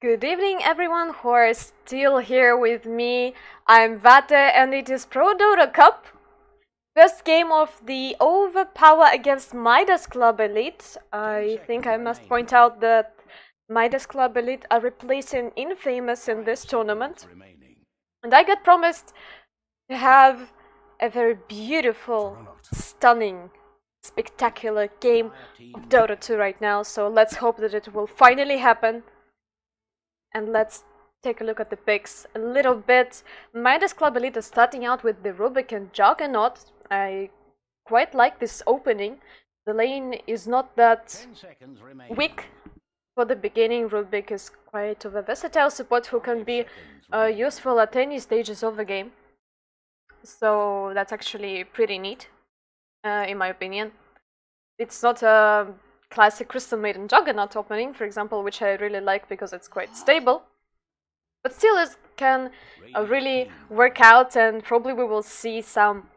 Good evening, everyone who are still here with me. I'm Vätte, and it is ProDota Cup. First game of the OverPower against Midas Club Elite. I think I must point out that Midas Club Elite are replacing Infamous in this tournament. And I got promised to have a very beautiful, stunning, spectacular game of Dota 2 right now. So let's hope that it will finally happen. And let's take a look at the picks a little bit. Midas Club Elite is starting out with the Rubik and Juggernaut. I quite like this opening. The lane is not that weak for the beginning. Rubik is quite of a versatile support who can be useful at any stages of the game. So that's actually pretty neat, in my opinion. It's not a classic Crystal Maiden Juggernaut opening, for example, which I really like because it's quite stable. But still it can really work out, and probably we will see some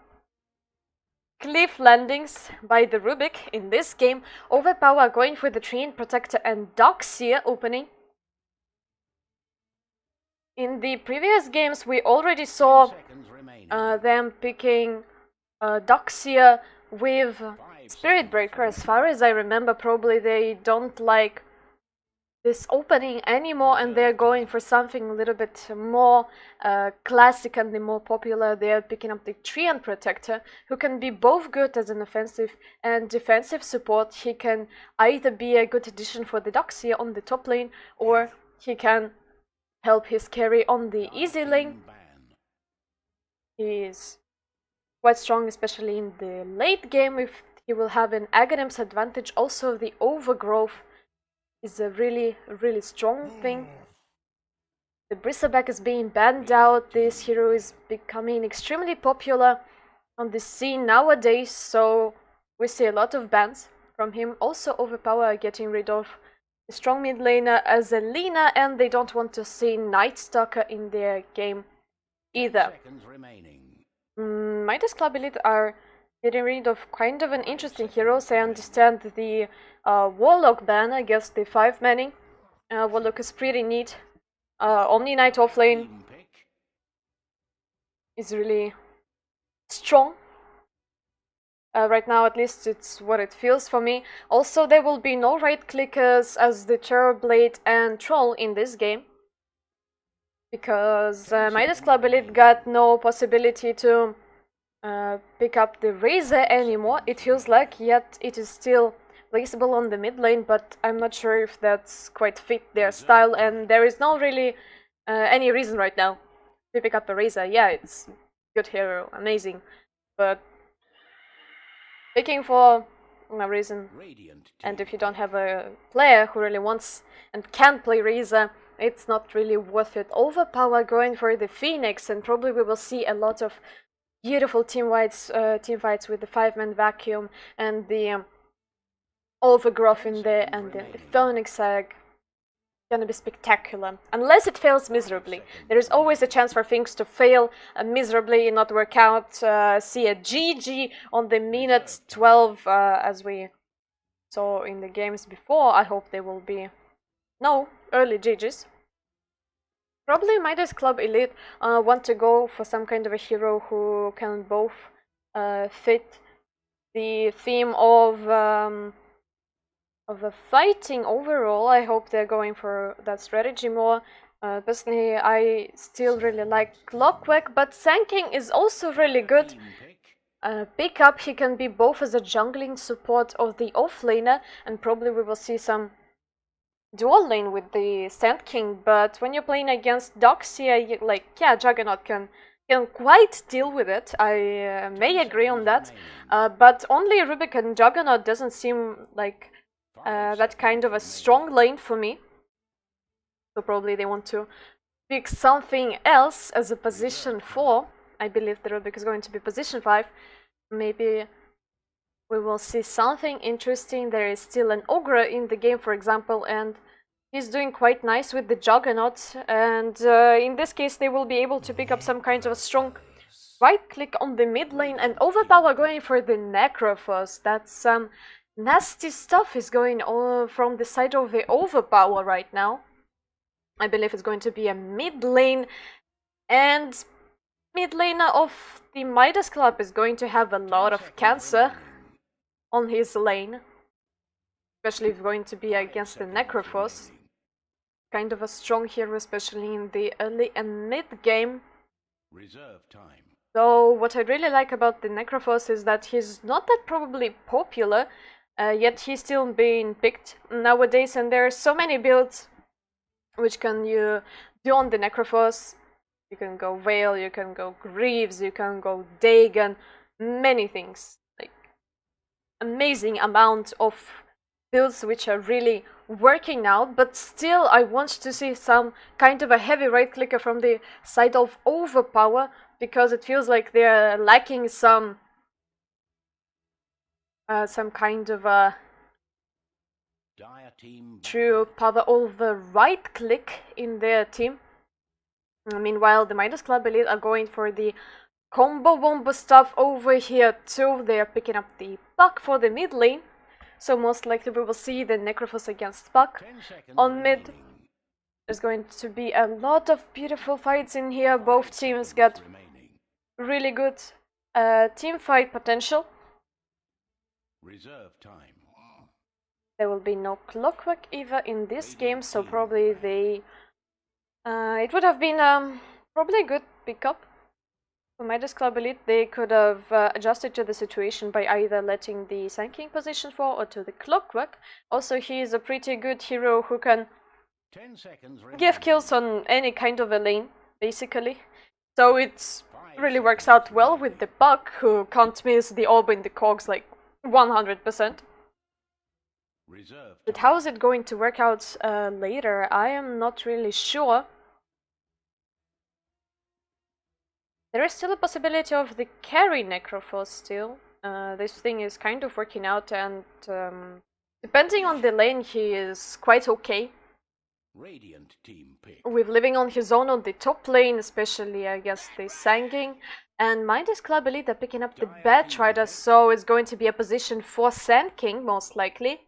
cliff landings by the Rubik in this game. OverPower going for the Treant Protector and Doxia opening. In the previous games we already saw them picking Doxia with Spirit Breaker. As far as I remember, probably they don't like this opening anymore and they're going for something a little bit more classic and the more popular. They're picking up the Treant Protector, who can be both good as an offensive and defensive support. He can either be a good addition for the Doxia on the top lane, or he can help his carry on the easy lane. He is quite strong, especially in the late game, if he will have an Aghanim's advantage. Also, the Overgrowth is a really strong thing. The Bristleback is being banned out. This hero is becoming extremely popular on the scene nowadays, so we see a lot of bans from him. Also, OverPower getting rid of the strong mid laner as a Lina, and they don't want to see Night Stalker in their game either. Midas Club Elite are getting rid of kind of an interesting heroes. I understand the Warlock ban against the 5-manning. Warlock is pretty neat. Omni Knight offlane is really strong. Right now, at least, it's what it feels for me. Also, there will be no right clickers as the Terrorblade and Troll in this game, because Midas Club Elite got no possibility to pick up the Razor anymore, it feels like, yet it is still placeable on the mid lane, but I'm not sure if that's quite fit their style, and there is no really any reason right now to pick up a Razor. Yeah, it's good hero, amazing, but picking for no reason, and if you don't have a player who really wants and can play Razor, it's not really worth it. OverPower going for the Phoenix, and probably we will see a lot of beautiful team fights with the 5-man vacuum and the Overgrowth in there, and the Phoenix Egg. Gonna be spectacular, unless it fails miserably. There is always a chance for things to fail miserably, not work out. See a GG on the minute 12, as we saw in the games before. I hope there will be no early GGs. Probably Midas Club Elite want to go for some kind of a hero who can both fit the theme of a fighting overall. I hope they're going for that strategy more. Personally, I still really like Clockwork, but Sanking is also really good. Pickup, he can be both as a jungling support of the offlaner, and probably we will see some dual lane with the Sand King. But when you're playing against Doxia, yeah, Juggernaut can quite deal with it. I may agree on that, but only Rubik and Juggernaut doesn't seem like that kind of a strong lane for me. So probably they want to pick something else as a position 4. I believe the Rubik is going to be position 5. Maybe we will see something interesting. There is still an Ogre in the game, for example, and he's doing quite nice with the Juggernaut. And in this case, they will be able to pick up some kind of a strong right click on the mid lane. And OverPower going for the Necrophos. That's some nasty stuff is going on from the side of the OverPower right now. I believe it's going to be a mid lane, and mid laner of the Midas Club is going to have a lot of cancer on his lane, especially if going to be against the Necrophos. Kind of a strong hero, especially in the early and mid game. Reserve time. So what I really like about the Necrophos is that he's not that probably popular, yet he's still being picked nowadays, and there are so many builds which can you do on the Necrophos. You can go Veil, you can go Greaves, you can go Dagon, many things. Like, amazing amount of builds which are really working out, but still I want to see some kind of a heavy right clicker from the side of OverPower, because it feels like they're lacking some kind of a true power over right click in their team. Meanwhile, the Midas Club Elite are going for the combo wombo stuff over here too. They are picking up the Puck for the mid lane. So most likely we will see the Necrophos against Puck on mid. There's going to be a lot of beautiful fights in here. Both teams got really good team fight potential. Reserve time. There will be no clockwork either in this game, so probably they... it would have been probably a good pickup. For Midas Club Elite, they could have adjusted to the situation by either letting the Sand King position fall or to the Clockwork. Also, he is a pretty good hero who can give kills on any kind of a lane, basically. So it really works out well with the Puck, who can't miss the orb in the cogs like 100%. But how is it going to work out later? I am not really sure. There is still a possibility of the carry Necrophos still. This thing is kind of working out, and depending on the lane, he is quite okay. Radiant team pick. With living on his own on the top lane, especially against the Sand King. And Midas Club Elite are picking up the Batrider, so it's going to be a position for Sand King, most likely.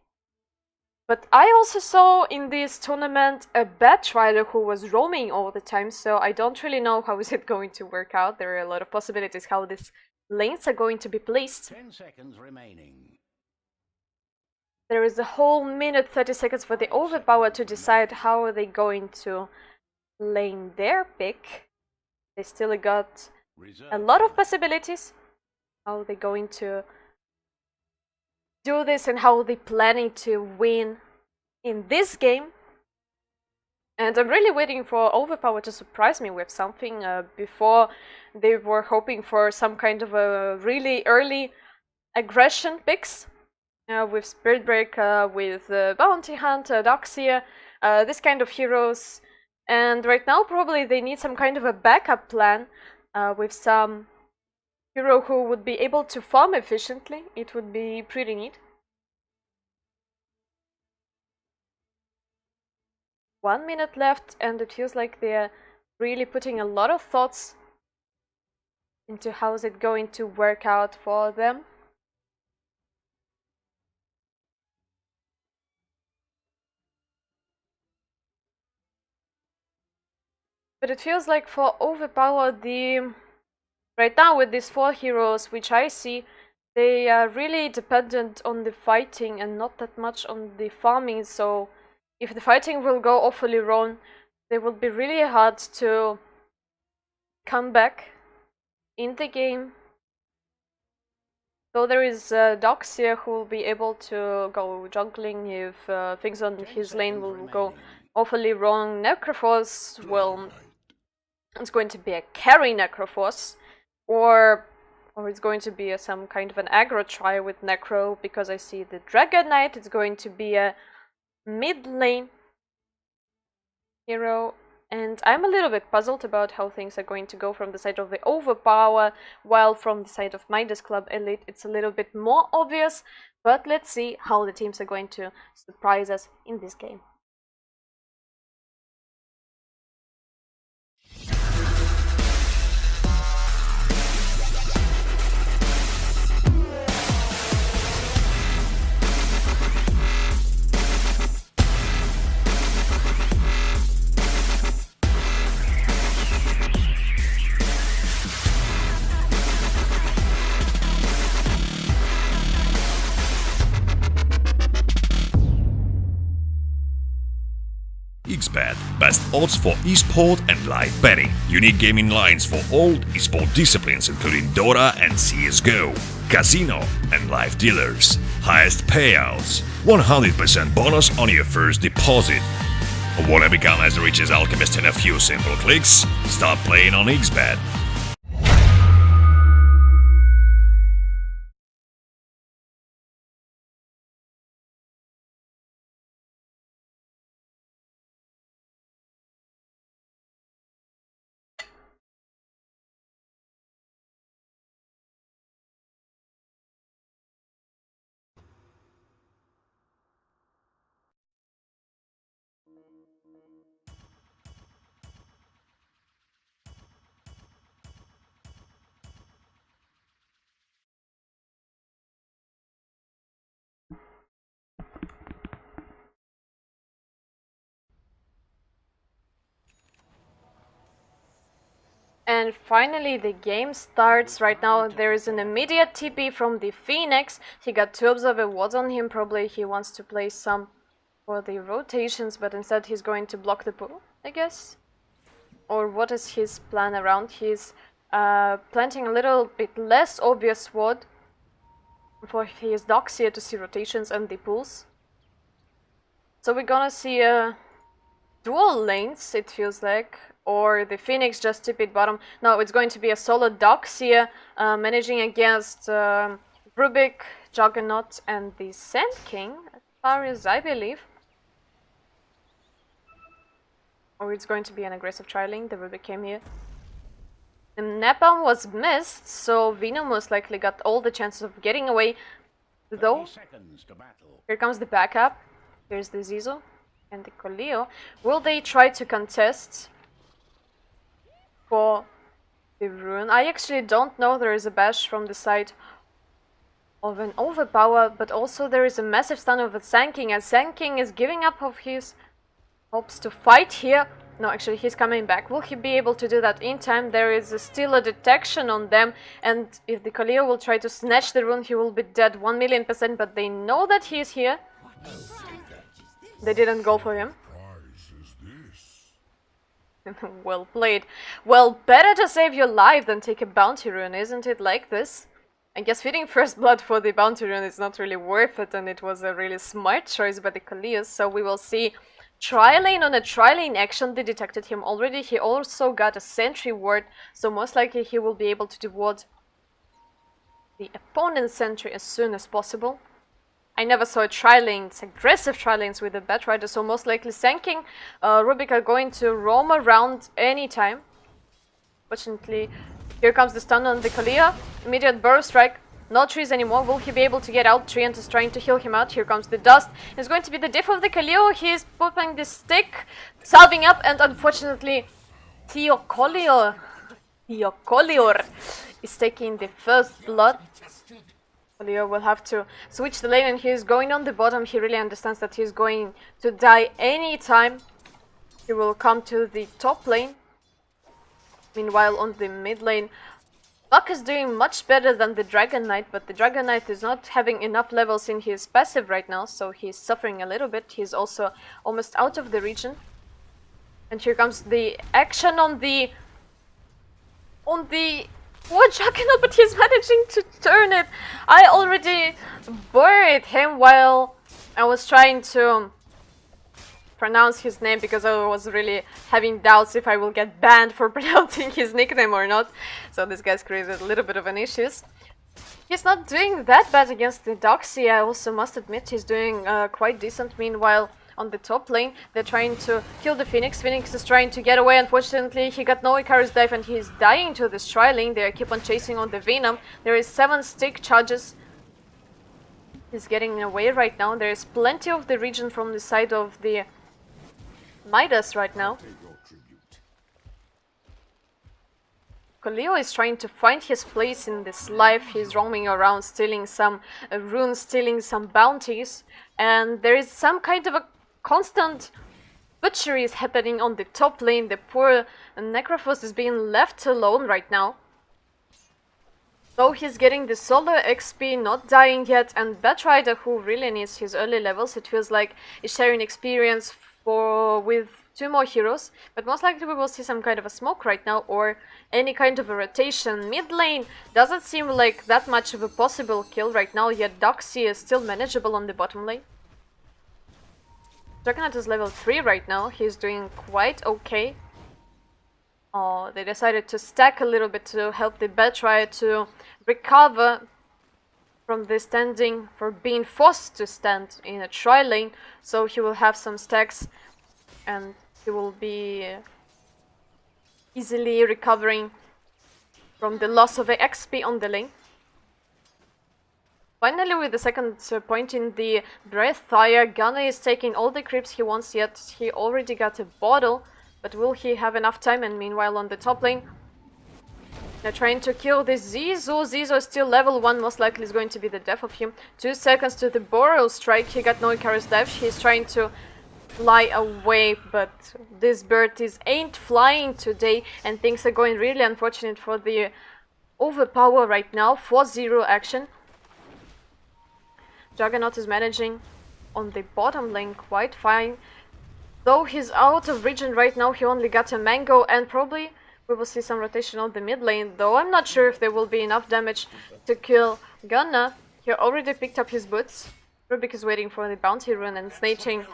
But I also saw in this tournament a Batrider who was roaming all the time, so I don't really know how is it going to work out. There are a lot of possibilities how these lanes are going to be placed. 10 seconds remaining. There is a whole minute 30 seconds for the OverPower to decide how are they going to lane their pick. They still got a lot of possibilities. How are they going to do this and how are they planning to win in this game? And I'm really waiting for OverPower to surprise me with something. Before they were hoping for some kind of a really early aggression picks with Spirit Break, with Bounty Hunter, Doxia, this kind of heroes. And right now probably they need some kind of a backup plan with some hero who would be able to farm efficiently. It would be pretty neat. 1 minute left, and it feels like they're really putting a lot of thoughts into how is it going to work out for them. But it feels like for OverPower, right now with these 4 heroes, which I see, they are really dependent on the fighting and not that much on the farming. So if the fighting will go awfully wrong, they will be really hard to come back in the game. Though there is Doxia who will be able to go juggling if things on his lane will go awfully wrong. Necrophos will... it's going to be a carry Necrophos, or it's going to be some kind of an aggro try with Necro, because I see the Dragon Knight. It's going to be a mid lane hero, and I'm a little bit puzzled about how things are going to go from the side of the OverPower, while from the side of Midas Club Elite it's a little bit more obvious. But let's see how the teams are going to surprise us in this game. XBET. Best odds for esport and live betting. Unique gaming lines for all esport disciplines including Dota and CSGO. Casino and live dealers. Highest payouts. 100% bonus on your first deposit. Wanna become as rich as Alchemist in a few simple clicks? Start playing on XBET. And finally the game starts. Right now there is an immediate TP from the Phoenix. He got 2 observer wards on him. Probably he wants to play some for the rotations, but instead he's going to block the pool, I guess. Or what is his plan around? He's planting a little bit less obvious ward for his docks here to see rotations and the pools. So we're gonna see dual lanes, it feels like. Or the Phoenix just tip it bottom. No, it's going to be a solo Doxia managing against Rubik, Juggernaut, and the Sand King, as far as I believe. Or it's going to be an aggressive trialing. The Rubik came here. The Napalm was missed, so Venom most likely got all the chances of getting away. Though, here comes the backup. Here's the Zizo and the Coleo. Will they try to contest for the rune? I actually don't know. There is a bash from the side of an Overpower, but also there is a massive stun of a Sand King, and Sand King is giving up of his hopes to fight here. No, actually he's coming back. Will he be able to do that in time? There is still a detection on them, and if the Coleo will try to snatch the rune, he will be dead 1,000,000%, but they know that he is here. They didn't go for him. Well played. Well, better to save your life than take a bounty rune, isn't it like this? I guess feeding first blood for the bounty rune is not really worth it, and it was a really smart choice by the Coleus, so we will see tri-lane on a tri-lane action. They detected him already. He also got a sentry ward, so most likely he will be able to deward the opponent's sentry as soon as possible. I never saw tri-lanes, aggressive tri-lanes with a Batrider, so most likely Sand King, Rubik are going to roam around anytime. Fortunately, here comes the stun on the Kalia. Immediate burrow strike. No trees anymore. Will he be able to get out? Treant is trying to heal him out. Here comes the dust. It's going to be the diff of the Kaleo. He's popping the stick, salving up, and unfortunately, Theocolior is taking the first blood. Leo will have to switch the lane, and he's going on the bottom. He really understands that he's going to die anytime. He will come to the top lane. Meanwhile, on the mid lane, Buck is doing much better than the Dragon Knight, but the Dragon Knight is not having enough levels in his passive right now, so he's suffering a little bit. He's also almost out of the region. And here comes the action on the War Juggernaut, but he's managing to turn it. I already buried him while I was trying to pronounce his name, because I was really having doubts if I will get banned for pronouncing his nickname or not. So this guy's created a little bit of an issues. He's not doing that bad against the Doxy. I also must admit he's doing quite decent. Meanwhile, on the top lane, they're trying to kill the Phoenix. Phoenix is trying to get away. Unfortunately, he got no Icarus dive and he's dying to this tri-lane. They keep on chasing on the Venom. There is 7 stick charges. He's getting away right now. There is plenty of the region from the side of the Midas right now. Leo is trying to find his place in this life. He's roaming around, stealing some runes, stealing some bounties. And there is some kind of a constant butchery is happening on the top lane. The poor Necrophos is being left alone right now. Though he's getting the solo XP, not dying yet, and Batrider, who really needs his early levels, it feels like is sharing experience with 2 more heroes, but most likely we will see some kind of a smoke right now or any kind of a rotation. Mid lane doesn't seem like that much of a possible kill right now, yet Doxy is still manageable on the bottom lane. Juggernaut is level 3 right now, he's doing quite okay. Oh, they decided to stack a little bit to help the Betrayer to recover from the standing, for being forced to stand in a tri lane, so he will have some stacks and he will be easily recovering from the loss of XP on the lane. Finally, with the second point in the Breathfire, Gunner is taking all the creeps he wants, yet he already got a bottle, but will he have enough time? And meanwhile on the top lane, they're trying to kill this Zizo. Zizo is still level 1, most likely is going to be the death of him. 2 seconds to the Boreal Strike, he got no Icarus Dive, he's trying to fly away, but this bird ain't flying today, and things are going really unfortunate for the Overpower right now. 4-0 action. Juggernaut is managing on the bottom lane quite fine. Though he's out of region right now, he only got a mango, and probably we will see some rotation on the mid lane, though I'm not sure if there will be enough damage to kill Gunna. He already picked up his boots. Rubik is waiting for the bounty rune and snatching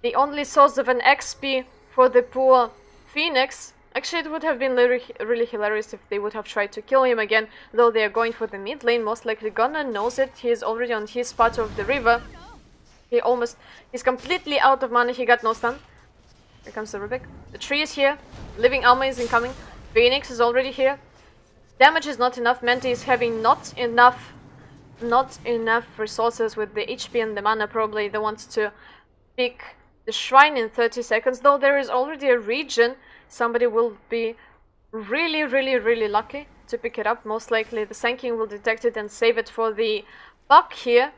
the only source of an XP for the poor Phoenix. Actually, it would have been really hilarious if they would have tried to kill him again, though they are going for the mid lane. Most likely Gunna knows it. He is already on his part of the river. He's completely out of mana. He got no stun. Here comes the Rubik. The tree is here. Living Armor is incoming. Phoenix is already here. Damage is not enough. Menti is having not enough resources with the HP and the mana. Probably they want to pick the shrine in 30 seconds. Though there is already a region, somebody will be really lucky to pick it up. Most likely the Sanking will detect it and save it for the Buck here,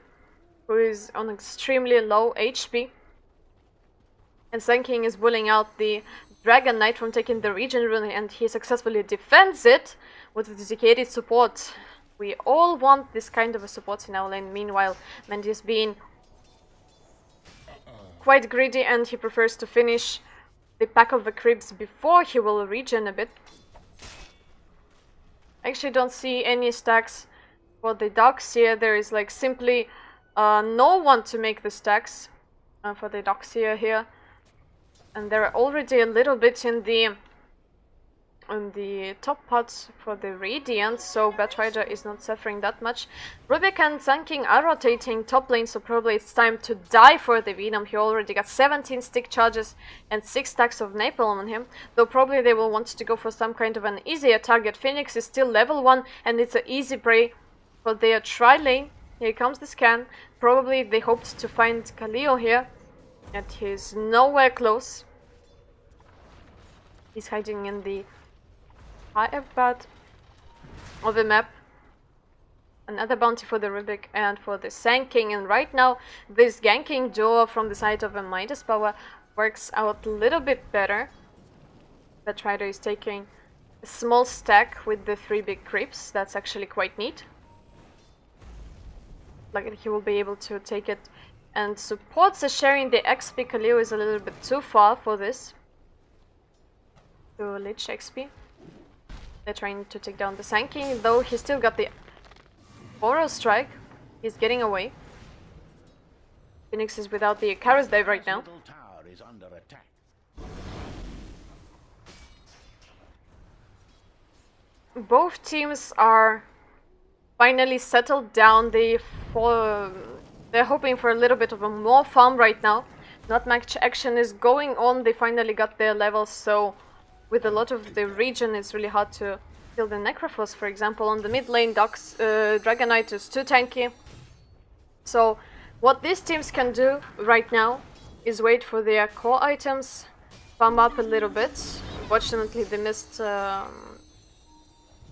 who is on extremely low HP. And Sanking is bullying out the Dragon Knight from taking the region rune, and he successfully defends it with a dedicated support. We all want this kind of a support in our lane. Meanwhile, Mandy is being quite greedy, and he prefers to finish the pack of the creeps before he will regen a bit. I actually don't see any stacks for the dogs here. There is like simply no one to make the stacks for the dogs here. And they're already a little bit in the top parts for the Radiant, so Batrider is not suffering that much. Rubik and Sanking are rotating top lane, so probably it's time to die for the Venom. He already got 17 stick charges and 6 stacks of Napalm on him, though probably they will want to go for some kind of an easier target. Phoenix is still level 1, and it's an easy prey for their tri lane. Here comes the scan. Probably they hoped to find Kaleo here, and he's nowhere close. He's hiding in the higher part of the map. Another bounty for the Rubik and for the Sanking, and right now this ganking duo from the side of a Midas power works out a little bit better. Batrider is taking a small stack with the 3 big creeps. That's actually quite neat. Like he will be able to take it and supports the sharing the XP. Kaleo is a little bit too far for this to Lich XP. They're trying to take down the Sanking, though he still got the Boreal Strike. He's getting away. Phoenix is without the Icarus Dive right now. Tower is under attack. Both teams are finally settled down. They're hoping for a little bit of a more farm right now. Not much action is going on. They finally got their levels, so with a lot of the region, it's really hard to kill the Necrophos, for example. On the mid lane, Dragon Knight is too tanky. So what these teams can do right now is wait for their core items, farm up a little bit. Unfortunately, they missed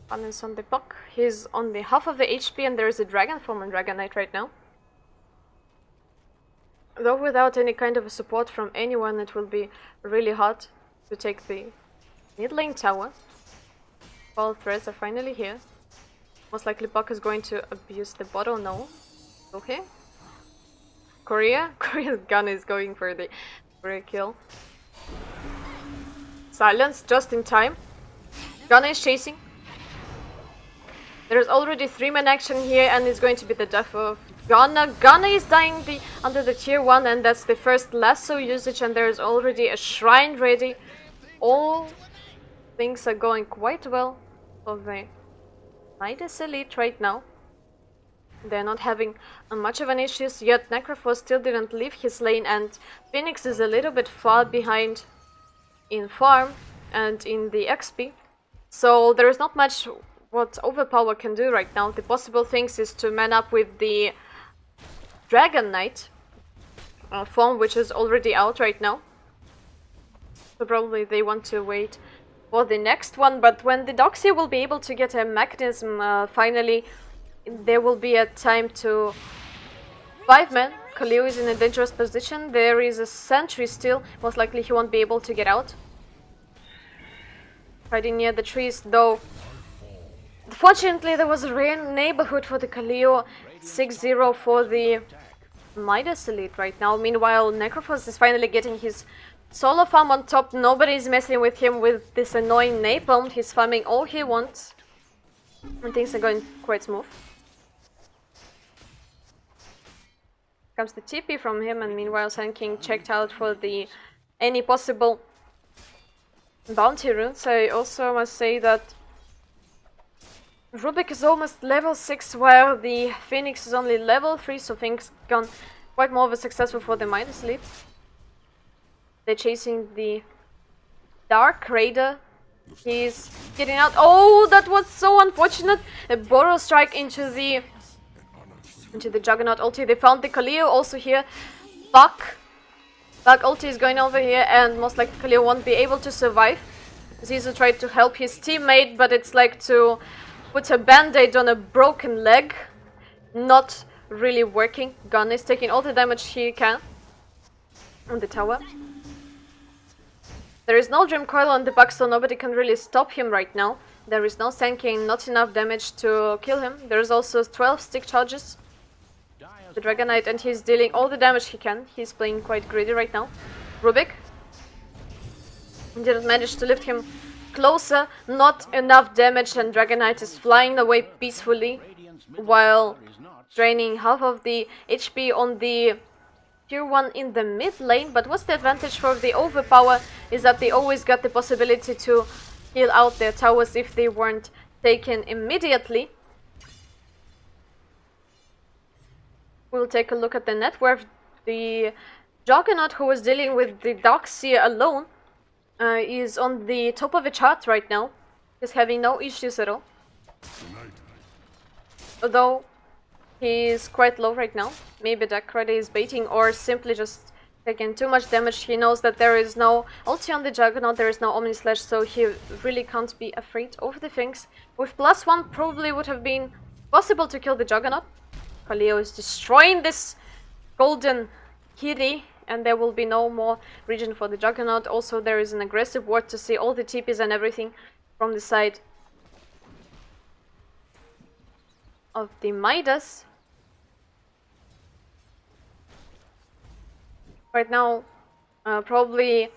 Funnels on the Puck. He's on the half of the HP, and there is a Dragon Form on Dragon Knight right now. Though without any kind of a support from anyone, it will be really hard to take the mid lane tower. All threats are finally here. Most likely Buck is going to abuse the bottle. No. Okay. Korea's gun is going for a kill. Silence just in time. Gunna is chasing. There's already 3-man action here, and it's going to be the death of Gunna. Gunna is dying under the tier 1, and that's the first lasso usage, and there's already a shrine ready. All things are going quite well for the Midas Elite right now. They're not having much of an issue, yet Necrophos still didn't leave his lane, and Phoenix is a little bit far behind in farm and in the XP. So there is not much what OverPower can do right now. The possible things is to man up with the Dragon Knight form, which is already out right now. So probably they want to wait for the next one, but when the Doxia will be able to get a mechanism finally, there will be a time to 5-man. Khalil is in a dangerous position. There is a sentry still. Most likely he won't be able to get out. Hiding near the trees, though. Fortunately, there was a rare neighborhood for the Khalil. 6-0 for the Midas Elite right now. Meanwhile, Necrophos is finally getting his solo farm on top. Nobody's messing with him with this annoying napalm. He's farming all he wants. And things are going quite smooth. Comes the TP from him, and meanwhile Sand King checked out for the any possible bounty runes. I also must say that Rubik is almost level 6 while the Phoenix is only level 3, so things gone quite more of a successful for the Midas Elite. They're chasing the Dark Raider. He's getting out. Oh, that was so unfortunate. A Borrow Strike into the Juggernaut ulti. They found the Khalil also here. Buck ulti is going over here, and most likely Khalil won't be able to survive. Zizu tried to help his teammate, but it's like to put a band-aid on a broken leg. Not really working. Gun is taking all the damage he can on the tower. There is no Dream Coil on the back, so nobody can really stop him right now. There is no Sand King, not enough damage to kill him. There is also 12 stick charges. The Dragon Knight, and he's dealing all the damage he can. He's playing quite greedy right now. Rubik didn't manage to lift him closer. Not enough damage, and Dragon Knight is flying away peacefully while draining half of the HP on the tier 1 in the mid lane. But what's the advantage for the OverPower is that they always got the possibility to heal out their towers if they weren't taken immediately. We'll take a look at the net worth. The Juggernaut, who was dealing with the Doxia alone, is on the top of the chart right now. He's having no issues at all. Although he's quite low right now. Maybe Dakra is baiting or simply just taking too much damage. He knows that there is no ulti on the Juggernaut, there is no Omni Slash, so he really can't be afraid of the things. With +1 probably would have been possible to kill the Juggernaut. Khalil is destroying this golden kitty, and there will be no more region for the Juggernaut. Also, there is an aggressive ward to see all the TPs and everything from the side of the Midas. Right now, probably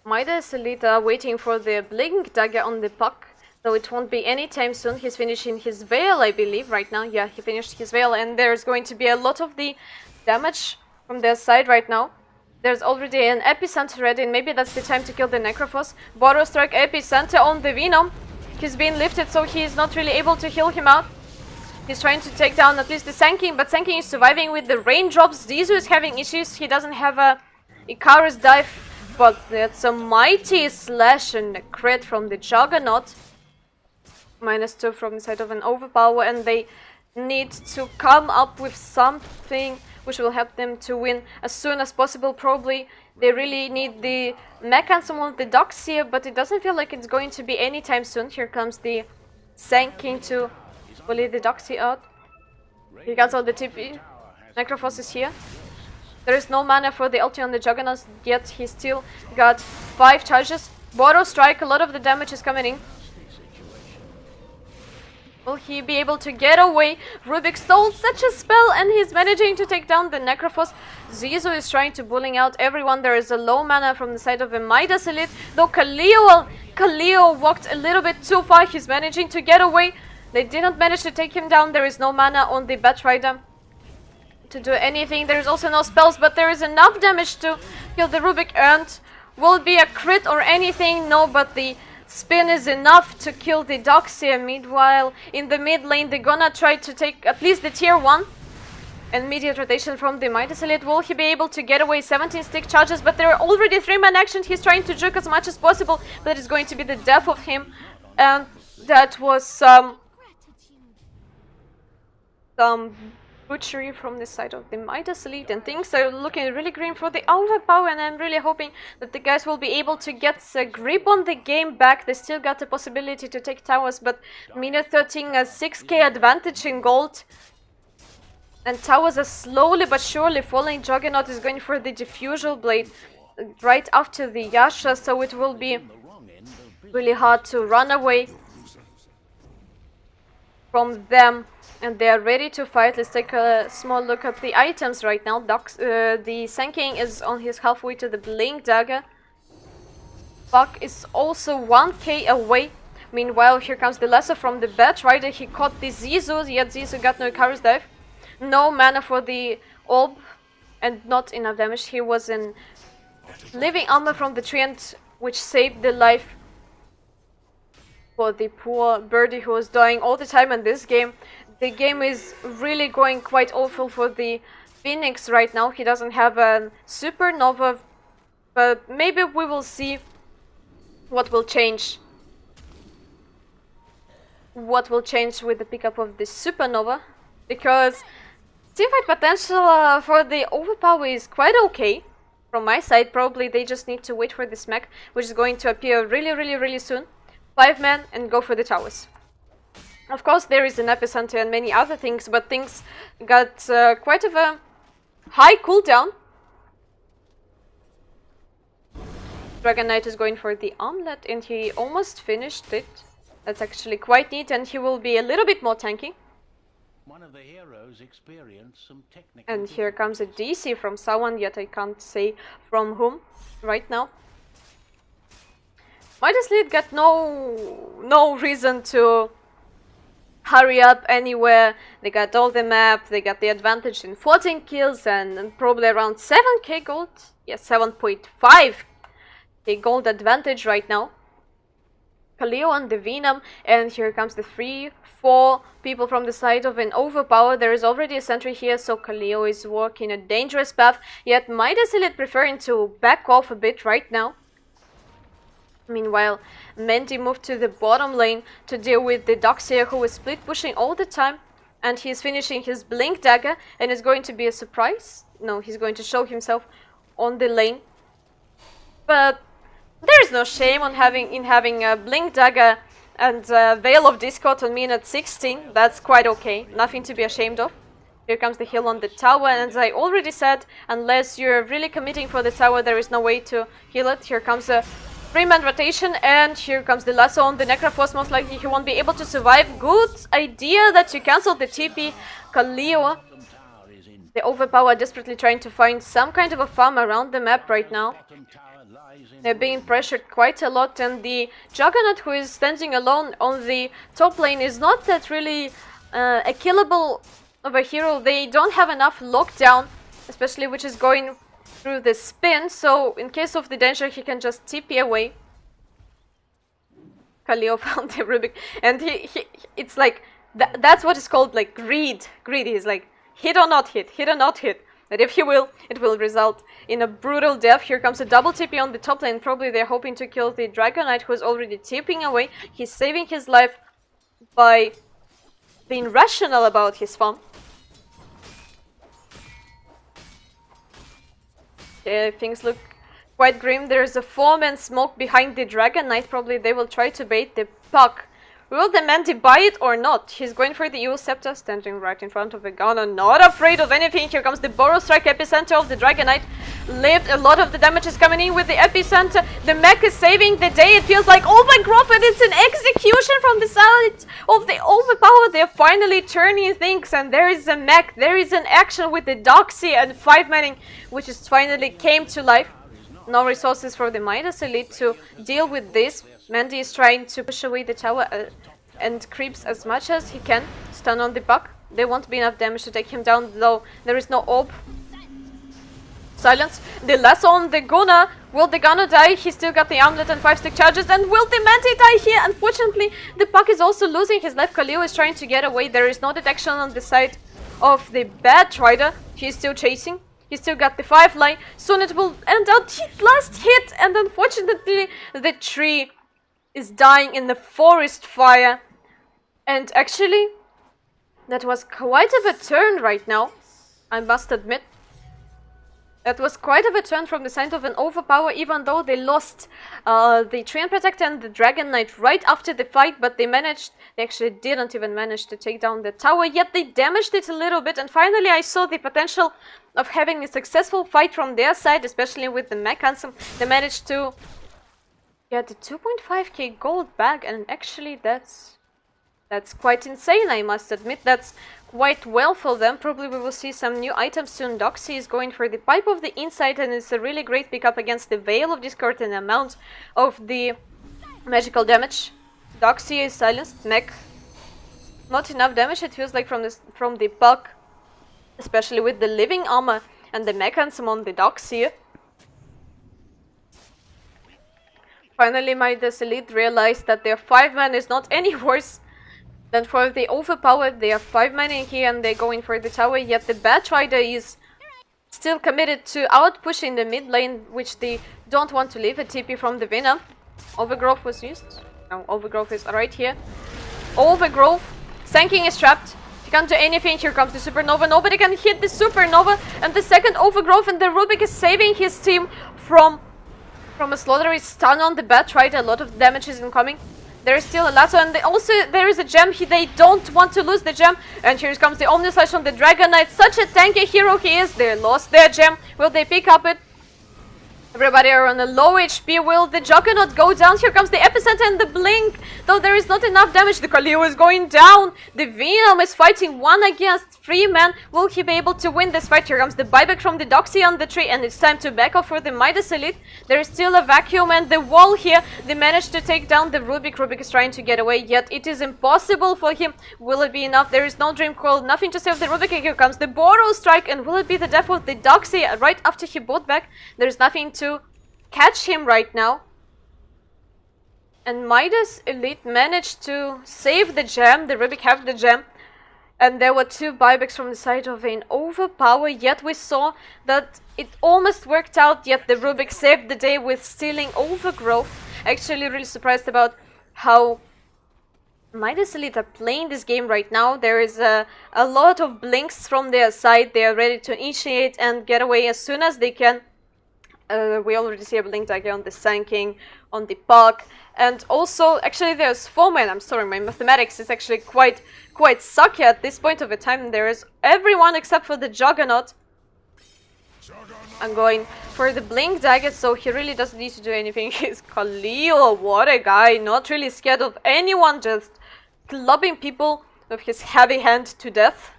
Midas Elite are waiting for the Blink Dagger on the puck. So it won't be anytime soon. He's finishing his Veil, I believe, right now. Yeah, he finished his Veil, and there's going to be a lot of the damage from their side right now. There's already an Epicenter ready, and maybe that's the time to kill the Necrophos. Borrow Strike Epicenter on the Venom. He's been lifted, so he's not really able to heal him out. He's trying to take down at least the Sand King, but Sand King is surviving with the raindrops. Zizu is having issues. He doesn't have a Icarus dive, but that's a mighty slash and a crit from the Juggernaut. -2 from the side of an OverPower, and they need to come up with something which will help them to win as soon as possible. Probably they really need the mechanism on the Doxia, but it doesn't feel like it's going to be anytime soon. Here comes the Sand King to bully the Doxia out. He gets all the TP. Necrophos is here. There is no mana for the ulti on the Juggernaut, yet he still got 5 charges. Borrow Strike, a lot of the damage is coming in. Will he be able to get away? Rubik stole such a spell and he's managing to take down the Necrophos. Zizu is trying to bullying out everyone. There is a low mana from the side of a Midas elite. Though Kaleo walked a little bit too far. He's managing to get away. They did not manage to take him down. There is no mana on the Batrider to do anything. There is also no spells, but there is enough damage to kill the Rubik. Earned. Will it be a crit or anything? No, but the spin is enough to kill the Doxia. Meanwhile, in the mid lane, they're gonna try to take at least the tier 1. Immediate rotation from the Midas elite. Will he be able to get away? 17 stick charges, but there are already 3-man action. He's trying to juke as much as possible, but it's going to be the death of him. And that was some butchery from the side of the Midas elite, and things are looking really green for the OverPower, and I'm really hoping that the guys will be able to get a grip on the game back. They still got the possibility to take towers, but Mina 13 a 6k advantage in gold. And towers are slowly but surely falling. Juggernaut is going for the Diffusal Blade right after the Yasha, so it will be really hard to run away from them. And they are ready to fight. Let's take a small look at the items right now. The Sand King is on his halfway to the Blink Dagger. Buck is also 1k away. Meanwhile, here comes the Lesser from the Batrider. He caught the Zizu, yet Zizu got no Icarus Dive. No mana for the Orb, and not enough damage. He was in living armor from the Treant, which saved the life for the poor birdie who was dying all the time in this game. The game is really going quite awful for the Phoenix right now. He doesn't have a Supernova, but maybe we will see what will change. What will change with the pickup of the Supernova, because teamfight potential for the OverPower is quite okay. From my side, probably they just need to wait for the smack, which is going to appear really soon. 5 men and go for the towers. Of course, there is an epicenter and many other things, but things got quite of a high cooldown. Dragon Knight is going for the armlet, and he almost finished it. That's actually quite neat, and he will be a little bit more tanky. One of the heroes experienced some technical. And here comes a DC from someone, yet I can't say from whom right now. Midas Lead got no reason to hurry up anywhere. They got all the map, they got the advantage in 14 kills and probably around 7k gold. Yes, 7.5k gold advantage right now. Kaleo and the Venom, and here comes the 3-4 people from the side of an OverPower. There is already a sentry here, so Kaleo is walking a dangerous path, yet Midas Elite preferring to back off a bit right now. Meanwhile, Menti moved to the bottom lane to deal with the Doxia, who is split pushing all the time, and he is finishing his Blink Dagger, and it's going to be a surprise. No, he's going to show himself on the lane. But there is no shame on having a Blink Dagger and Veil of Discord on minute 16. That's quite okay. Nothing to be ashamed of. Here comes the heal on the tower, and as I already said, unless you're really committing for the tower, there is no way to heal it. Here comes a 3-man rotation, and here comes the lasso on the Necrophos. Most likely he won't be able to survive. Good idea that you cancelled the TP. Kaleo, the OverPower, desperately trying to find some kind of a farm around the map right now. They're being pressured quite a lot, and the Juggernaut, who is standing alone on the top lane, is not that really a killable of a hero. They don't have enough lockdown, especially which is going through the spin, so in case of the danger he can just TP away. Kaleo found the Rubik, and it's like that's what is called like greed. He's like hit or not hit, hit or not hit. But if he will, it will result in a brutal death. Here comes a double TP on the top lane. Probably they're hoping to kill the Dragon Knight, who's already tipping away. He's saving his life by being rational about his farm. Things look quite grim. There's a 4-man smoke behind the Dragon Knight. Probably they will try to bait the puck. Will the Menti buy it or not? He's going for the Eel Scepter, standing right in front of the gunner, not afraid of anything. Here comes the Burrow Strike epicenter of the Dragon Knight. lived. A lot of the damage is coming in with the epicenter. The mech is saving the day. It feels like Overgrowth, and it's an execution from the side of the Overpower. They're finally turning things, and there is a mech. There is an action with the Doxy and 5-manning, which is finally came to life. No resources for the Midas Elite to deal with this. Mandy is trying to push away the tower and creeps as much as he can. Stun on the Buck. There won't be enough damage to take him down, though there is no orb. Silence. The lasso on the Gunnar. Will the Gunnar die? He still got the armlet and 5-stick charges. And will the Manti die here? Unfortunately, the Buck is also losing his life. Khalil is trying to get away. There is no detection on the side of the Bad Trader. He's still chasing. He still got the 5-line. Soon it will end out. Last hit. And unfortunately, the tree is dying in the forest fire. And actually, that was quite of a turn right now, I must admit. That was quite of a turn from the side of an Overpower, even though they lost the Treant Protector and the Dragon Knight right after the fight, but they actually didn't even manage to take down the tower, yet they damaged it a little bit, and finally I saw the potential of having a successful fight from their side, especially with the mechanism. They managed to get the 2.5k gold back, and actually that's quite insane, I must admit. That's quite well for them. Probably we will see some new items soon. Doxy is going for the Pipe of the Insight, and it's a really great pickup against the Veil of Discord and amount of the magical damage. Doxy is silenced. Mech. Not enough damage, it feels like, from the Buck, especially with the living armor and the mechanism on the Doxy. Finally, Midas Elite realized that their 5-man is not any worse than for the Overpower. They are 5-man in here and they're going for the tower, yet the Bat Rider is still committed to out-pushing the mid lane, which they don't want to leave. A TP from the Venom. Overgrowth was used. No, Overgrowth is right here. Overgrowth. Sanking is trapped. He can't do anything. Here comes the Supernova. Nobody can hit the Supernova. And the second Overgrowth, and the Rubik is saving his team from a slaughter. Is stun on the Bat Rider. A lot of damage is incoming. There is still a lasso, and there is a gem. They don't want to lose the gem. And here comes the Omni Slash on the Dragon Knight. Such a tanky hero he is. They lost their gem. Will they pick up it? Everybody are on a low HP. Will the Juggernaut go down? Here comes the Epicenter and the Blink. Though there is not enough damage. The Khalil is going down. The Venom is fighting 1 against 3 men. Will he be able to win this fight? Here comes the buyback from the Doxy on the tree. And it's time to back off for the Midas Elite. There is still a vacuum and the wall here. They managed to take down the Rubik. Rubik is trying to get away. Yet it is impossible for him. Will it be enough? There is no Dream Coil. Nothing to save the Rubik. Here comes the Boros Strike. And will it be the death of the Doxy right after he bought back? There is nothing to catch him right now. And Midas Elite managed to save the gem. The Rubik have the gem. And there were 2 buybacks from the side of an Overpower. Yet we saw that it almost worked out. Yet the Rubik saved the day with stealing Overgrowth. Actually really surprised about how Midas Elite are playing this game right now. There is a lot of blinks from their side. They are ready to initiate and get away as soon as they can. We already see a blink dagger on the Sanking, on the Puck, and also, actually there's 4 men. I'm sorry, my mathematics is actually quite sucky at this point of the time. There is everyone except for the Juggernaut. I'm going for the blink dagger, so he really doesn't need to do anything. He's Khalil, what a guy, not really scared of anyone, just clubbing people with his heavy hand to death.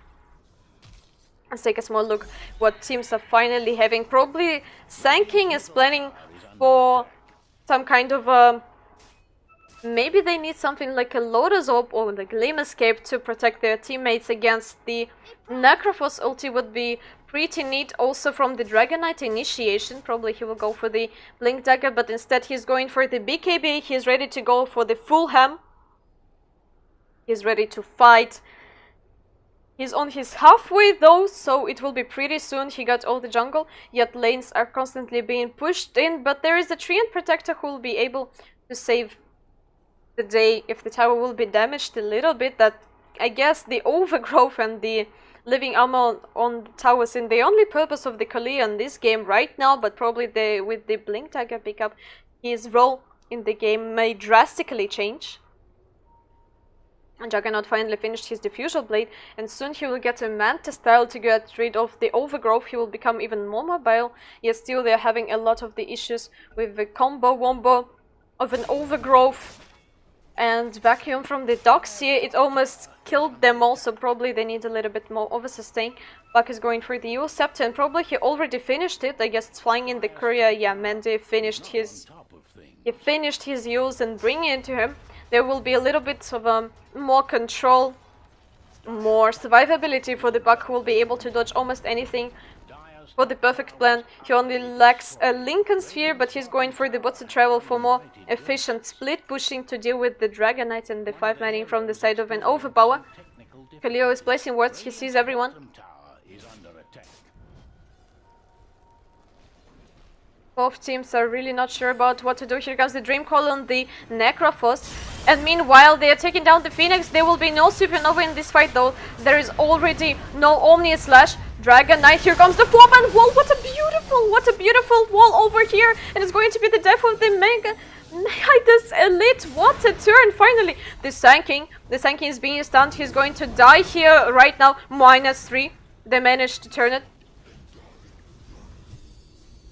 Let's take a small look what teams are finally having. Probably Sanking is planning for some kind of maybe they need something like a Lotus Orb or like Limb Escape to protect their teammates against the Necrophos. Ulti would be pretty neat. Also from the Dragon Knight initiation. Probably he will go for the Blink Dagger, but instead he's going for the BKB. He's ready to go for the full ham. He's ready to fight. He's on his halfway though, so it will be pretty soon. He got all the jungle, yet lanes are constantly being pushed in. But there is a Treant Protector who will be able to save the day if the tower will be damaged a little bit. That, I guess, the Overgrowth and the living armor on the towers in the only purpose of the Kali in this game right now. But probably with the Blink Dagger pickup, his role in the game may drastically change. And Juggernaut finally finished his Diffusal Blade, and soon he will get a Manta style to get rid of the Overgrowth. He will become even more mobile, yet still they're having a lot of the issues with the combo-wombo of an Overgrowth and Vacuum from the docks here. It almost killed them all, so probably they need a little bit more of a sustain. Buck is going for the Eul Scepter, and probably he already finished it. I guess it's flying in the courier. Yeah, Mandy finished his... He finished his Euls and bringing it to him. There will be a little bit of more control, more survivability for the Buck, who will be able to dodge almost anything for the perfect plan. He only lacks a Lincoln Sphere, but he's going for the bots to travel for more efficient split pushing to deal with the Dragon Knight and the 5-maning from the side of an Overpower. Kaleo is placing wards, he sees everyone. Both teams are really not sure about what to do. Here comes the Dream Call on the Necrophos. And meanwhile, they are taking down the Phoenix. There will be no Supernova in this fight, though. There is already no Omni Slash. Dragon Knight, here comes the 4-man wall. What a beautiful wall over here. And it's going to be the death of the Mega Midas Elite. What a turn, finally. The Sanking is being stunned. He's going to die here right now. -3. They managed to turn it.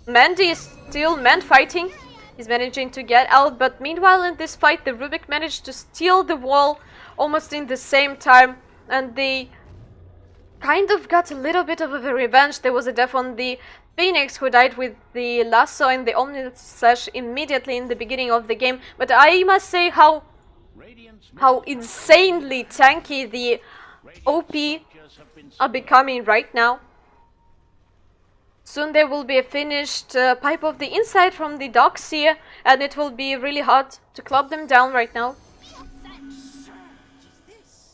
Mandy is still man-fighting. He's managing to get out, but meanwhile in this fight the Rubik managed to steal the wall almost in the same time, and they kind of got a little bit of a revenge. There was a death on the Phoenix, who died with the lasso and the Omni Slash immediately in the beginning of the game, but I must say how insanely tanky the OP are becoming right now. Soon there will be a finished pipe of the inside from the docks here, and it will be really hard to club them down right now.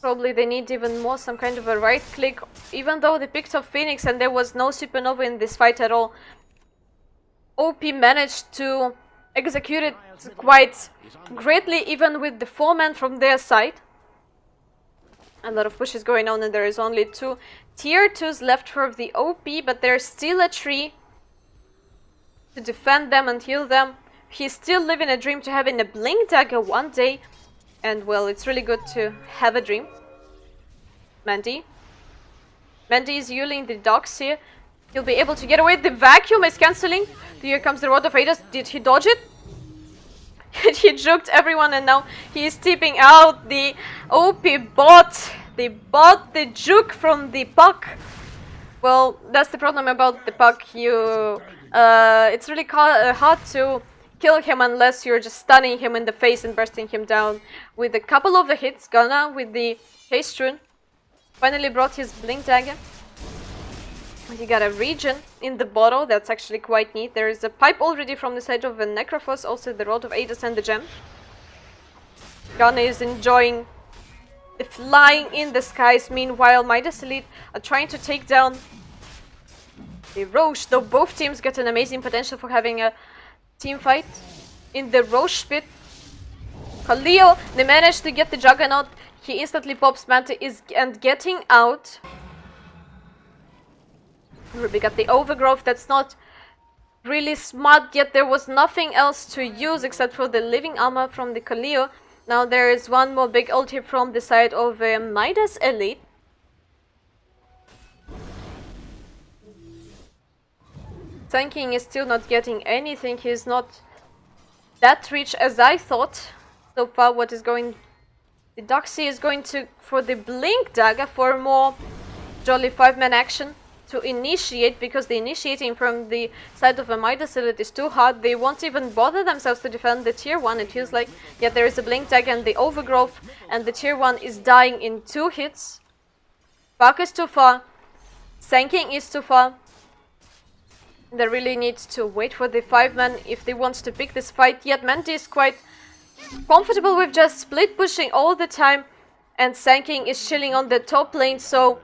Probably they need even more some kind of a right click, even though they picked up Phoenix and there was no Supernova in this fight at all. OP managed to execute it quite greatly, even with the 4-man from their side. A lot of pushes going on, and there is only 2 tier 2s left for the OP, but there's still a tree to defend them and heal them. He's still living a dream to having a Blink Dagger one day, and well, it's really good to have a dream. Mandy is healing the docks here. He'll be able to get away. The Vacuum is cancelling. Here comes the Rod of Midas. Did he dodge it? He juked everyone, and now he is tipping out the OP bot. The bot, the juke from the Puck. Well, that's the problem about the Puck. It's really hard to kill him unless you're just stunning him in the face and bursting him down with a couple of the hits. Gunna with the Haste Rune finally brought his Blink Dagger. He got a regen in the bottle. That's actually quite neat. There is a pipe already from the side of the Necrophos, also the Rod of Midas and the gem. Gunna is enjoying the flying in the skies. Meanwhile, Midas Elite are trying to take down the Roche, though both teams get an amazing potential for having a team fight. In the Roche pit, Kaleo, they managed to get the Juggernaut. He instantly pops Manta and getting out. We got the Overgrowth. That's not really smart, yet there was nothing else to use except for the living armor from the Kaleo. Now there is one more big ulti from the side of Midas Elite. Tanking is still not getting anything. He's not that rich as I thought. So far, what is going... The Doxy is going to for the Blink Dagger for more jolly 5-man action to initiate, because the initiating from the side of a Midas Elite is too hard. They won't even bother themselves to defend the tier 1, it feels like. Yet there is a Blink Dagger and the Overgrowth, and the tier 1 is dying in 2 hits. Puck is too far. Sanking is too far. They really need to wait for the 5-man if they want to pick this fight. Yet Mandy is quite comfortable with just split pushing all the time, and Sanking is chilling on the top lane, so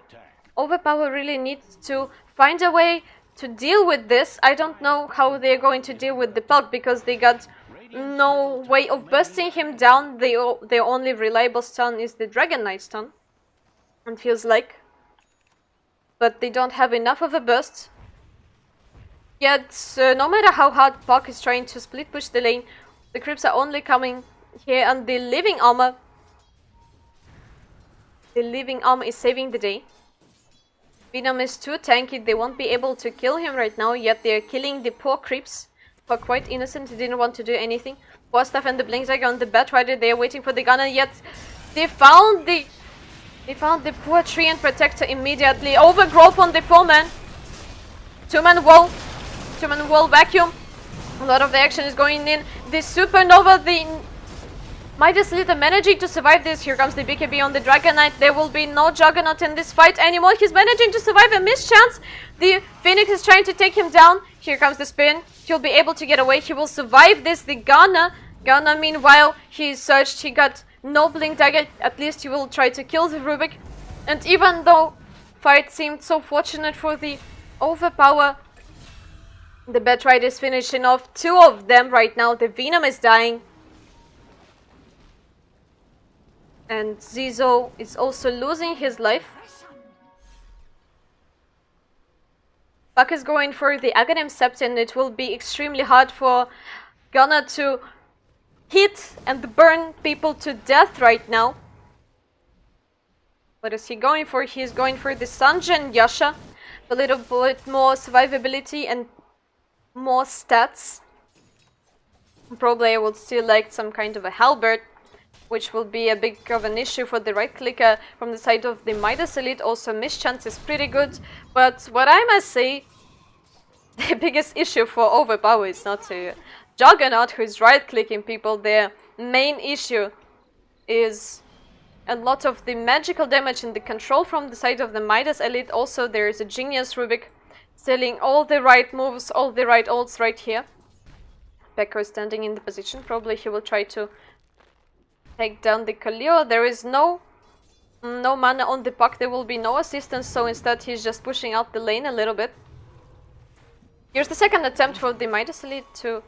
OverPower really needs to find a way to deal with this. I don't know how they're going to deal with the Puck, because they got no way of bursting him down. Their only reliable stun is the Dragon Knight stun, and feels like. But they don't have enough of a burst. Yet, no matter how hard Puck is trying to split push the lane, the creeps are only coming here, and the living armor The living arm is saving the day. Venom is too tanky, they won't be able to kill him right now, yet they're killing the poor creeps. Who are quite innocent, they didn't want to do anything. Poor stuff and the blink dagger on the Batrider, they're waiting for the gunner, yet they found the poor tree and protector immediately. Overgrowth on the 4-man. 2-man wall. 2-man wall vacuum. A lot of the action is going in. The supernova, the Midas Elite are managing to survive this. Here comes the BKB on the Dragon Knight. There will be no Juggernaut in this fight anymore. He's managing to survive a mischance. The Phoenix is trying to take him down. Here comes the spin. He'll be able to get away. He will survive this. The Gunner, meanwhile, he searched. He got no blink dagger. At least he will try to kill the Rubik. And even though fight seemed so fortunate for the Overpower, the Batrider is finishing off 2 of them right now. The Venom is dying. And Zizo is also losing his life. Buck is going for the Aghanim Sept, and it will be extremely hard for Gunner to hit and burn people to death right now. What is he going for? He's going for the Sanjin Yasha. A little bit more survivability and more stats. Pro player would still like some kind of a halberd, which will be a big of an issue for the right clicker from the side of the Midas Elite. Also, mischance is pretty good, but what I must say, the biggest issue for Overpower is not a Juggernaut who is right clicking people. Their main issue is a lot of the magical damage and the control from the side of the Midas Elite. Also, there is a Genius Rubik selling all the right moves, all the right ults right here. Pekko is standing in the position. Probably he will try to take down the Kaleo. There is no mana on the puck. There will be no assistance, so instead he's just pushing out the lane a little bit. Here's the second attempt for the Midas Elite to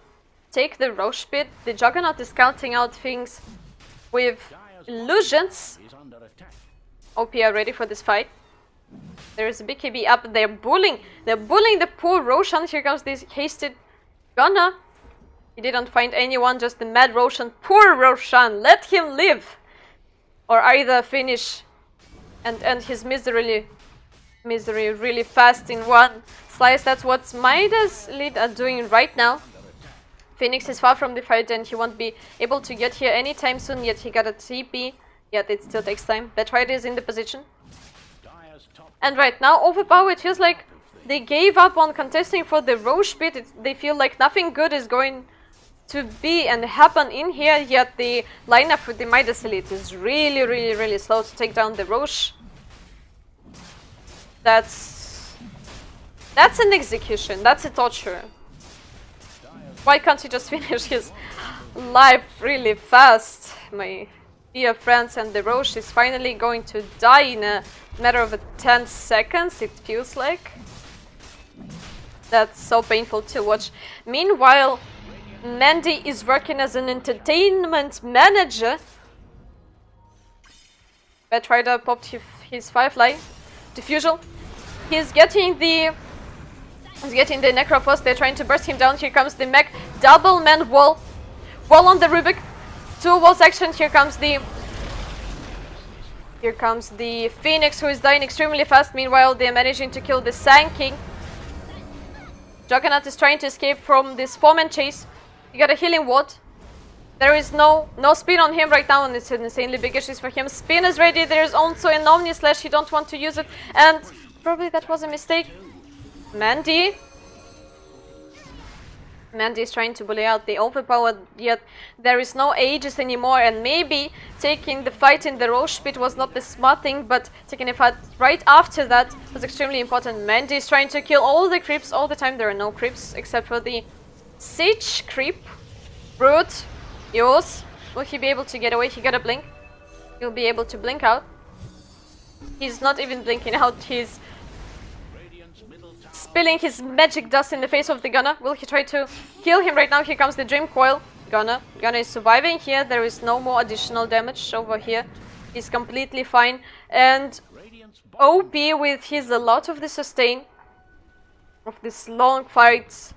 take the Roche pit. The Juggernaut is counting out things with illusions. OP are ready for this fight. There is a BKB up. They're bullying the poor Roshan. Here comes this hasted Gunner. He didn't find anyone, just the mad Roshan. Poor Roshan, let him live! Or either finish and end his misery really fast in one slice. That's what Midas Elite are doing right now. Phoenix is far from the fight and he won't be able to get here anytime soon, yet he got a TP. Yet it still takes time. Batrider is in the position. And right now, Overpower, it feels like they gave up on contesting for the Roche pit. They feel like nothing good is going to be and happen in here, yet the lineup for the Midas Elite is really slow to take down the Roche. That's an execution, that's a torture. Why can't he just finish his life really fast? My dear friends, and the Roche is finally going to die in a matter of 10 seconds, it feels like. That's so painful to watch. Meanwhile, Mandy is working as an entertainment manager. Batrider popped his Firefly diffusal. He's getting the Necrophos. They're trying to burst him down. Here comes the mech. Double man wall. Wall on the Rubik. 2 walls action. Here comes the Phoenix, who is dying extremely fast. Meanwhile, they're managing to kill the Sand King. Juggernaut is trying to escape from this 4-man chase. He got a healing ward. There is no speed on him right now, and it's an insanely big issue for him. Spin is ready. There's also an Omni Slash. He don't want to use it, and probably that was a mistake. Mandy is trying to bully out the Overpower, yet there is no Aegis anymore, and maybe taking the fight in the Roche pit was not the smart thing, but taking a fight right after that was extremely important. Mandy is trying to kill all the creeps all the time. There are no creeps except for the Siege creep. Brute, yours. Will he be able to get away? He got a blink. He'll be able to blink out. He's not even blinking out. He's spilling his magic dust in the face of the Gunner. Will he try to kill him right now? Here comes the Dream Coil. Gunner is surviving here. There is no more additional damage over here. He's completely fine. And OP with his a lot of the sustain of this long fights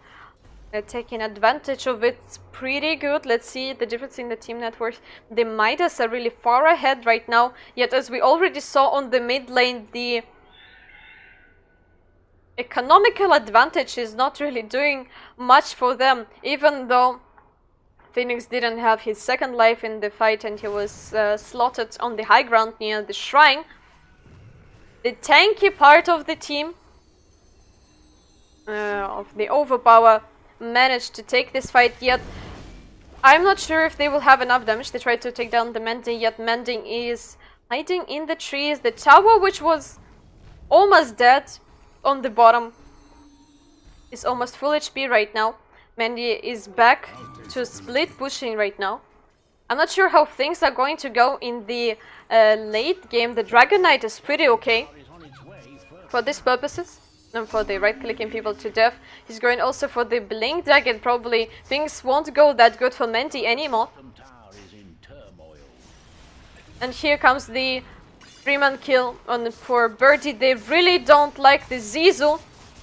taking advantage of it pretty good. Let's see the difference in the team net worth. The Midas are really far ahead right now, yet as we already saw on the mid lane, the economical advantage is not really doing much for them, even though Phoenix didn't have his second life in the fight and he was slotted on the high ground near the shrine. The tanky part of the team, of the OverPower, managed to take this fight, yet I'm not sure if they will have enough damage. They tried to take down the Mending, yet Mending is hiding in the trees. The tower, which was almost dead on the bottom, is almost full HP right now. Mandy is back to split pushing right now. I'm not sure how things are going to go in the late game. The Dragon Knight is pretty okay for these purposes, and for the right-clicking people to death. He's going also for the Blink Dragon. Probably things won't go that good for Mandy anymore. And here comes the 3-man kill on the poor Birdie. They really don't like the Zizou,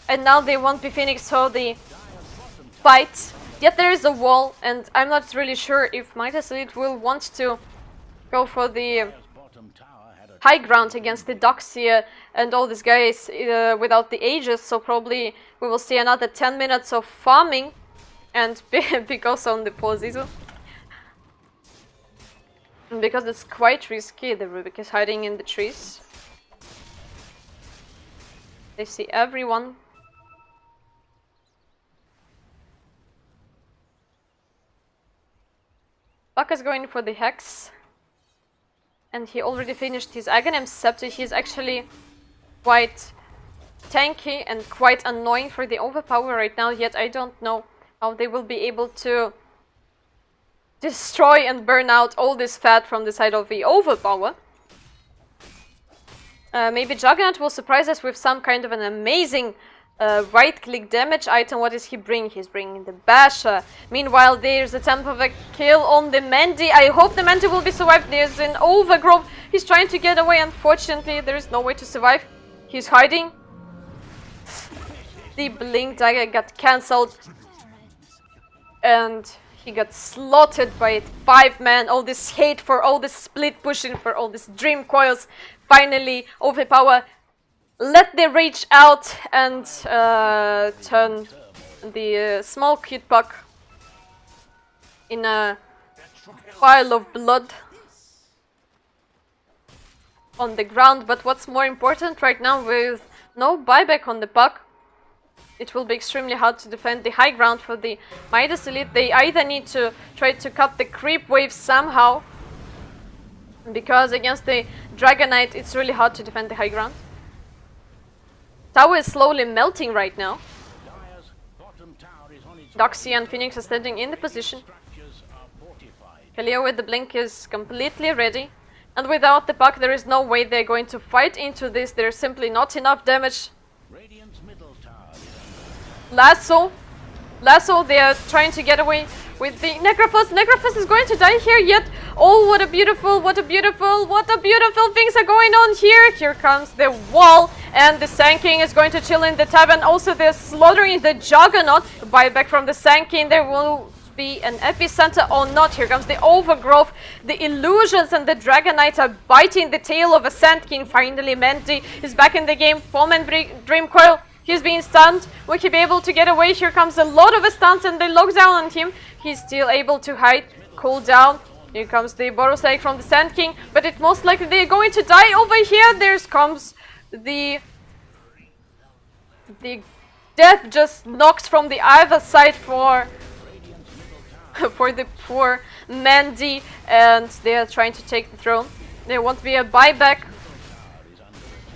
and now they want Phoenix for the fight. Yet there is a wall, and I'm not really sure if Midas Elite will want to go for the high ground against the Doxia and all these guys without the Aegis, so probably we will see another 10 minutes of farming and because on the poor Zizou. Because it's quite risky. The Rubik is hiding in the trees. They see everyone. Buck is going for the Hex. And he already finished his Aghanim Scepter. He's actually quite tanky and quite annoying for the OverPower right now. Yet I don't know how they will be able to destroy and burn out all this fat from the side of the OverPower. Maybe Juggernaut will surprise us with some kind of an amazing right-click damage item. What is he bringing? He's bringing the Basher. Meanwhile, there's a attempt of a kill on the Mandy. I hope the Mandy will be survived. There's an Overgrowth. He's trying to get away. Unfortunately, there is no way to survive. He's hiding. The Blink Dagger got cancelled. And he got slotted by 5-man. All this hate for all this split pushing, for all this Dream Coils. Finally, OverPower let the rage out and turn the small cute Puck in a pile of blood on the ground. But what's more important right now, with no buyback on the Puck, it will be extremely hard to defend the high ground for the Midas Elite. They either need to try to cut the creep wave somehow, because against the Dragon Knight it's really hard to defend the high ground. Tower is slowly melting right now. Doxy and Phoenix are standing in the position. Kaleo with the Blink is completely ready. And without the Puck there is no way they're going to fight into this. There's simply not enough damage. Lasso, they are trying to get away with the Necrophos. Necrophos is going to die here, yet oh, what a beautiful things are going on here. Here comes the wall, and the Sand King is going to chill in the tavern. Also, they're slaughtering the Juggernaut. Buyback from the Sand King. There will be an epicenter or not. Here comes the Overgrowth. The Illusions and the Dragon Knight are biting the tail of a Sand King. Finally, Menti is back in the game. 4-man Dream Coil. He's being stunned. Will he be able to get away? Here comes a lot of stuns and they lock down on him. He's still able to hide, cool down. Here comes the Boros Egg from the Sand King, but it most likely they're going to die over here. There comes the death just knocked from the other side for the poor Mandy, and they are trying to take the throne. There won't be a buyback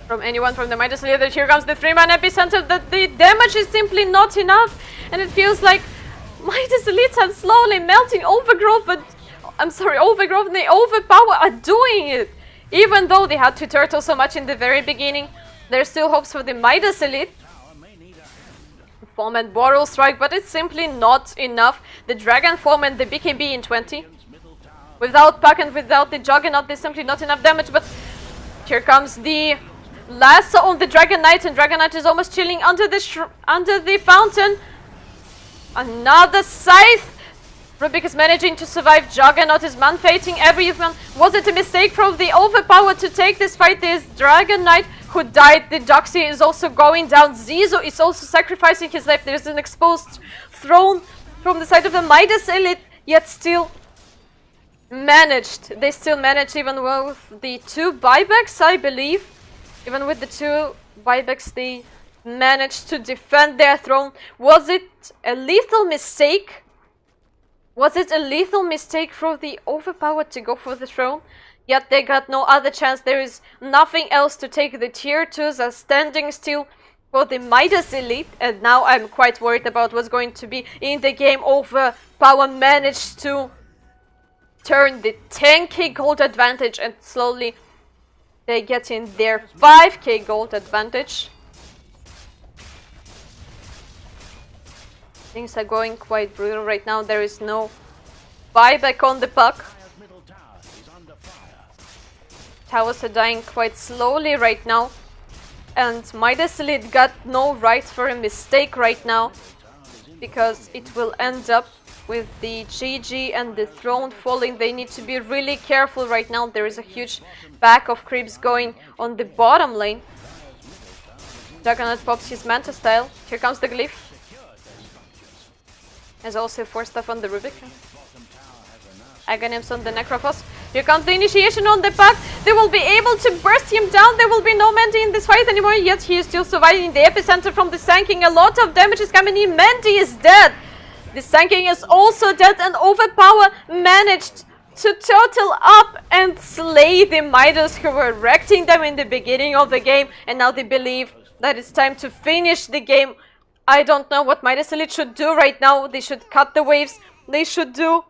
from anyone from the Midas Elite. Here comes the 3-man epicenter. That the damage is simply not enough, and it feels like Midas Elites are slowly melting. Overgrowth and the OverPower are doing it. Even though they had to turtle so much in the very beginning, there's still hopes for the Midas Elite. 4-man Boral Strike, but it's simply not enough. The Dragon form and the BKB in 20. Without Puck and without the Juggernaut, there's simply not enough damage, but here comes the lasso on the Dragon Knight, and Dragon Knight is almost chilling under the fountain. Another scythe! Rubik is managing to survive. Juggernaut is man-fating everyone. Was it a mistake from the Overpower to take this fight? There's Dragon Knight who died. The Doxy is also going down. Zizo is also sacrificing his life. There's an exposed throne from the side of the Midas elite, yet still managed. They still managed even with the 2 buybacks, I believe. Even with the 2 buybacks, they managed to defend their throne. Was it a lethal mistake? Was it a lethal mistake for the Overpower to go for the throne? Yet they got no other chance. There is nothing else to take. The tier 2s are standing still for the Midas elite. And now I'm quite worried about what's going to be in the game. Overpower managed to turn the 10k gold advantage, and slowly they get in their 5k gold advantage. Things are going quite brutal right now. There is no buyback on the puck. Towers are dying quite slowly right now. And Midas Elite got no right for a mistake right now, because it will end up with the GG and the throne falling. They need to be really careful right now. There is a huge pack of creeps going on the bottom lane. Juggernaut pops his Manta style. Here comes the glyph. There's also 4 stuff on the Rubik. Aghanims on the Necrophos. Here comes the initiation on the puck. They will be able to burst him down. There will be no Mandy in this fight anymore, yet he is still surviving the epicenter from the Sanking. A lot of damage is coming in. Mandy is dead. The Sanking is also dead, and Overpower managed to total up and slay the Midas who were wrecking them in the beginning of the game, and now they believe that it's time to finish the game. I don't know what Midas Elite should do right now. They should cut the waves. They should do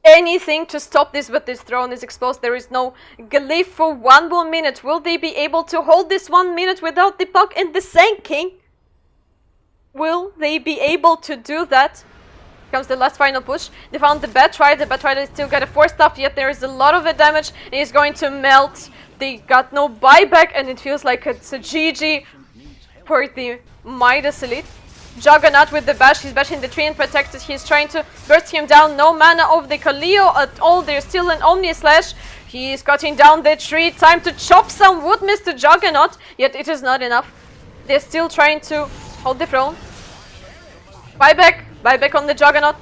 anything to stop this, but this throne is exposed. There is no glyph for 1 more minute. Will they be able to hold this 1 minute without the puck and the Sanking? Will they be able to do that? Comes the last final push. They found the Batrider. The Batrider still got a 4 stuff, yet there is a lot of damage, and he's going to melt. They got no buyback, and it feels like it's a GG for the Midas Elite. Juggernaut with the bash. He's bashing the tree and protected. He's trying to burst him down. No mana of the Kaleo at all. There's still an Omni Slash. He is cutting down the tree. Time to chop some wood, Mr. Juggernaut. Yet it is not enough. They're still trying to hold the throne. Buyback on the Juggernaut.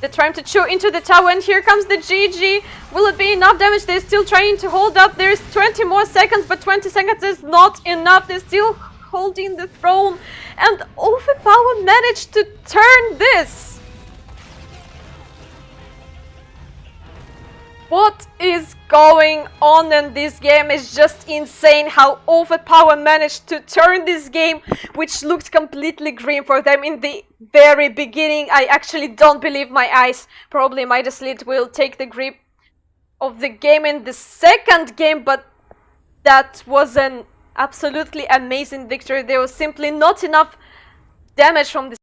They're trying to chew into the tower, and here comes the GG. Will it be enough damage? They're still trying to hold up. There's 20 more seconds, but 20 seconds is not enough. They're still holding the throne, and Overpower managed to turn this. What is going on in this game is just insane. How Overpower managed to turn this game, which looked completely green for them in the very beginning. I actually don't believe my eyes. Probably Midas Elite will take the grip of the game in the second game, but that was an absolutely amazing victory. There was simply not enough damage from this